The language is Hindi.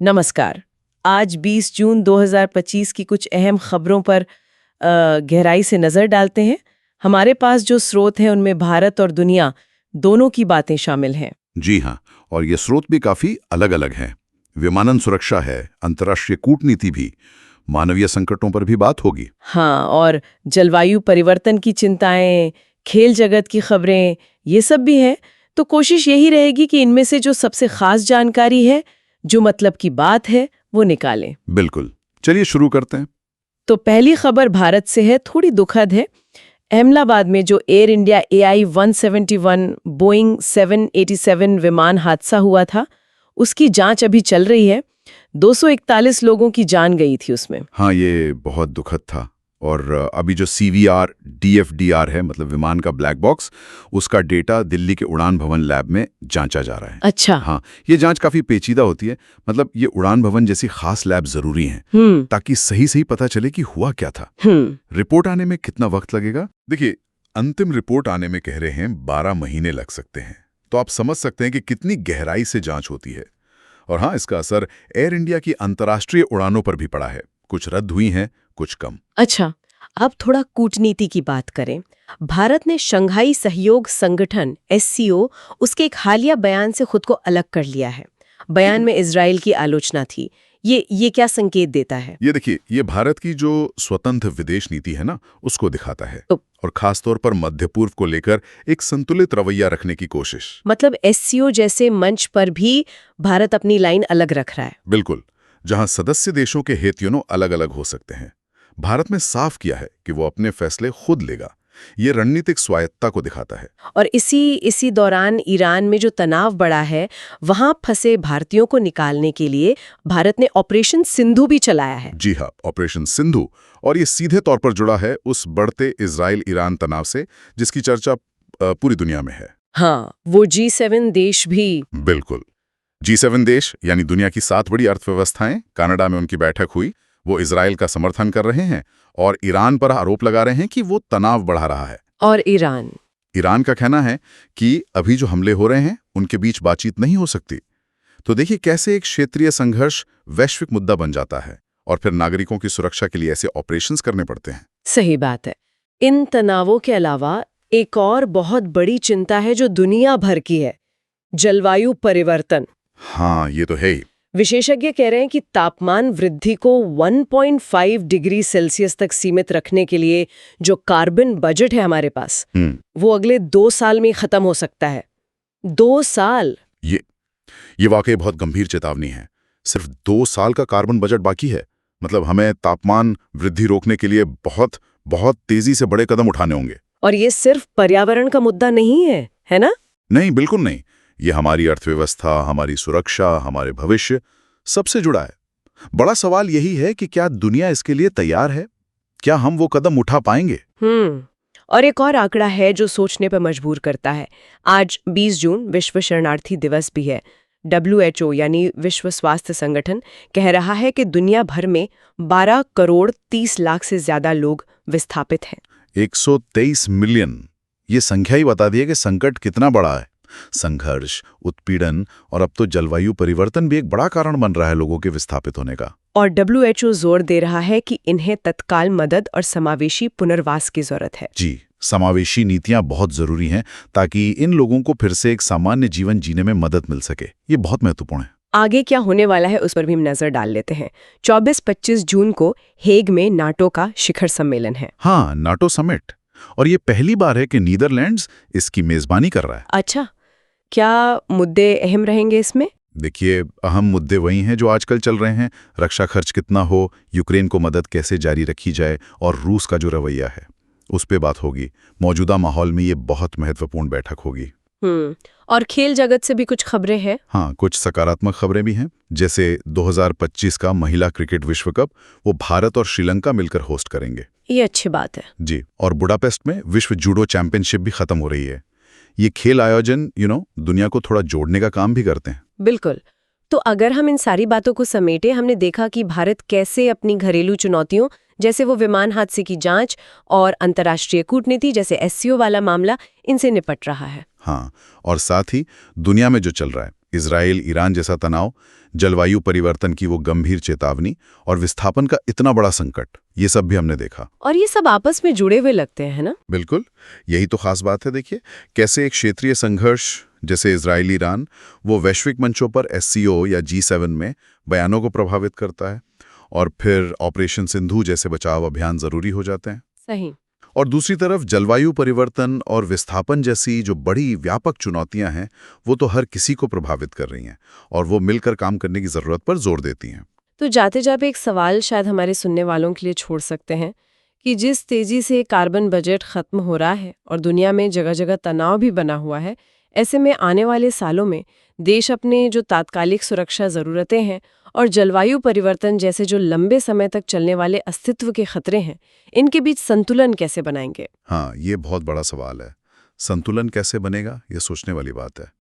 नमस्कार। आज 20 जून 2025 की कुछ अहम खबरों पर गहराई से नज़र डालते हैं। हमारे पास जो स्रोत हैं उनमें भारत और दुनिया दोनों की बातें शामिल हैं। जी हाँ, और ये स्रोत भी काफी अलग-अलग हैं। विमानन सुरक्षा है, अंतर्राष्ट्रीय कूटनीति भी, मानवीय संकटों पर भी बात होगी। हाँ, और जलवायु परिवर्तन की चिंताएं, खेल जगत की खबरें, ये सब भी हैं। तो कोशिश यही रहेगी कि इनमें से जो सबसे खास जानकारी है, जो मतलब की बात है, वो निकालें। बिल्कुल, चलिए शुरू करते हैं। तो पहली खबर भारत से है, थोड़ी दुखद है। अहमदाबाद में जो एयर इंडिया AI-171 बोइंग 787 विमान हादसा हुआ था, उसकी जांच अभी चल रही है। 241 लोगों की जान गई थी उसमें। हाँ, ये बहुत दुखद था। और अभी जो CVR DFDR है, मतलब विमान का ब्लैक बॉक्स, उसका डेटा दिल्ली के उड़ान भवन लैब में जांचा जा रहा है। अच्छा। हाँ, ये जांच काफी पेचीदा होती है। मतलब ये उड़ान भवन जैसी खास लैब जरूरी हैं ताकि सही सही पता चले कि हुआ क्या था। रिपोर्ट आने में कितना वक्त लगेगा? देखिए, अंतिम रिपोर्ट आने में कह रहे हैं 12 महीने लग सकते हैं। तो आप समझ सकते हैं कि कितनी गहराई से जांच होती है। और हाँ, इसका असर एयर इंडिया की अंतर्राष्ट्रीय उड़ानों पर भी पड़ा है। कुछ रद्द हुई हैं, कुछ कम। अच्छा, अब थोड़ा कूटनीति की बात करें। भारत ने शंघाई सहयोग संगठन SCO उसके एक हालिया बयान से खुद को अलग कर लिया है। बयान में इजराइल की आलोचना थी। ये क्या संकेत देता है? ये देखिए, ये भारत की जो स्वतंत्र विदेश नीति है ना, उसको दिखाता है। और खासतौर पर मध्य पूर्व को लेकर एक संतुलित रवैया रखने की कोशिश। मतलब SCO जैसे मंच पर भी भारत अपनी लाइन अलग रख रहा है। बिल्कुल, जहां सदस्य देशों के हित अलग अलग हो सकते हैं, भारत ने साफ किया है कि वो अपने फैसले खुद लेगा। ये रणनीतिक स्वायत्तता को दिखाता है। और इसी दौरान ईरान में जो तनाव बढ़ा है, वहां फंसे भारतीयों को निकालने के लिए भारत ने ऑपरेशन सिंधु भी चलाया है। जी हाँ, ऑपरेशन सिंधु। और ये सीधे तौर पर जुड़ा है उस बढ़ते इजराइल-ईरान तनाव से, जिसकी चर्चा पूरी दुनिया में है। हाँ, वो G7 देश भी। बिल्कुल, G7 देश यानी दुनिया की 7 बड़ी अर्थव्यवस्थाएं, कनाडा में उनकी बैठक हुई। वो इजराइल का समर्थन कर रहे हैं और ईरान पर आरोप लगा रहे हैं कि वो तनाव बढ़ा रहा है। और ईरान का कहना है कि अभी जो हमले हो रहे हैं, उनके बीच बातचीत नहीं हो सकती। तो देखिए कैसे एक क्षेत्रीय संघर्ष वैश्विक मुद्दा बन जाता है और फिर नागरिकों की सुरक्षा के लिए ऐसे ऑपरेशंस करने पड़ते हैं। सही बात है। इन तनावों के अलावा एक और बहुत बड़ी चिंता है जो दुनिया भर की है, जलवायु परिवर्तन। हाँ, ये तो है ही। विशेषज्ञ कह रहे हैं कि तापमान वृद्धि को 1.5 डिग्री सेल्सियस तक सीमित रखने के लिए जो कार्बन बजट है हमारे पास, वो अगले 2 साल में खत्म हो सकता है। 2 साल! ये वाकई बहुत गंभीर चेतावनी है। सिर्फ 2 साल का कार्बन बजट बाकी है। मतलब हमें तापमान वृद्धि रोकने के लिए बहुत बहुत तेजी से बड़े कदम उठाने होंगे। और ये सिर्फ पर्यावरण का मुद्दा नहीं है ना? नहीं, बिल्कुल नहीं। ये हमारी अर्थव्यवस्था, हमारी सुरक्षा, हमारे भविष्य, सबसे जुड़ा है। बड़ा सवाल यही है कि क्या दुनिया इसके लिए तैयार है? क्या हम वो कदम उठा पाएंगे? और एक और आंकड़ा है जो सोचने पर मजबूर करता है। आज 20 जून विश्व शरणार्थी दिवस भी है। WHO यानी विश्व स्वास्थ्य संगठन कह रहा है कि दुनिया भर में 12 करोड़ 30 लाख से ज्यादा लोग विस्थापित हैं। 123 मिलियन। ये संख्या ही बता दी है कि संकट कितना बड़ा है। संघर्ष, उत्पीड़न और अब तो जलवायु परिवर्तन भी एक बड़ा कारण बन रहा है लोगों के विस्थापित होने का। और WHO जोर दे रहा है कि इन्हें तत्काल मदद और समावेशी पुनर्वास की जरूरत है। जी, समावेशी नीतियां बहुत जरूरी हैं ताकि इन लोगों को फिर से एक सामान्य जीवन जीने में मदद मिल सके। ये बहुत महत्वपूर्ण है। आगे क्या होने वाला है उस पर भी हम नजर डाल लेते हैं। 24-25 जून को हेग में नाटो का शिखर सम्मेलन है। हाँ, नाटो समिट। और ये पहली बार है कि नीदरलैंड्स इसकी मेजबानी कर रहा है। अच्छा, क्या मुद्दे अहम रहेंगे इसमें? देखिए, अहम मुद्दे वही हैं जो आजकल चल रहे हैं। रक्षा खर्च कितना हो, यूक्रेन को मदद कैसे जारी रखी जाए और रूस का जो रवैया है, उस पे बात होगी। मौजूदा माहौल में ये बहुत महत्वपूर्ण बैठक होगी। और खेल जगत से भी कुछ खबरें हैं। हाँ, कुछ सकारात्मक खबरें भी हैं। जैसे 2025 का महिला क्रिकेट विश्व कप वो भारत और श्रीलंका मिलकर होस्ट करेंगे। ये अच्छी बात है। जी, और बुडापेस्ट में विश्व जूडो चैंपियनशिप भी खत्म हो रही है। ये खेल आयोजन दुनिया को थोड़ा जोड़ने का काम भी करते हैं। बिल्कुल। तो अगर हम इन सारी बातों को समेटे, हमने देखा कि भारत कैसे अपनी घरेलू चुनौतियों जैसे वो विमान हादसे की जांच और अंतर्राष्ट्रीय कूटनीति जैसे SCO वाला मामला, इनसे निपट रहा है। हाँ, और साथ ही दुनिया में जो चल रहा है, इजराइल ईरान जैसा तनाव, जलवायु परिवर्तन की वो गंभीर चेतावनी और विस्थापन का इतना बड़ा संकट, ये सब भी हमने देखा। और ये सब आपस में जुड़े हुए लगते हैं, है ना? बिल्कुल, यही तो खास बात है। देखिए कैसे एक क्षेत्रीय संघर्ष जैसे इजराइल ईरान वो वैश्विक मंचों पर SCO या G7 में बयानों को प्रभावित करता है, और फिर ऑपरेशन सिंधु जैसे बचाव अभियान जरूरी हो जाते हैं। सही। और दूसरी तरफ जलवायु परिवर्तन और विस्थापन जैसी जो बड़ी व्यापक चुनौतियां हैं, वो तो हर किसी को प्रभावित कर रही हैं, और वो मिलकर काम करने की जरूरत पर जोर देती हैं। तो जाते जाते एक सवाल शायद हमारे सुनने वालों के लिए छोड़ सकते हैं कि जिस तेजी से कार्बन बजट खत्म हो रहा है और दुनिया में जगह जगह तनाव भी बना हुआ है, ऐसे में आने वाले सालों में देश अपने जो तात्कालिक सुरक्षा ज़रूरतें हैं और जलवायु परिवर्तन जैसे जो लंबे समय तक चलने वाले अस्तित्व के खतरे हैं, इनके बीच संतुलन कैसे बनाएंगे? हाँ, ये बहुत बड़ा सवाल है। संतुलन कैसे बनेगा, ये सोचने वाली बात है।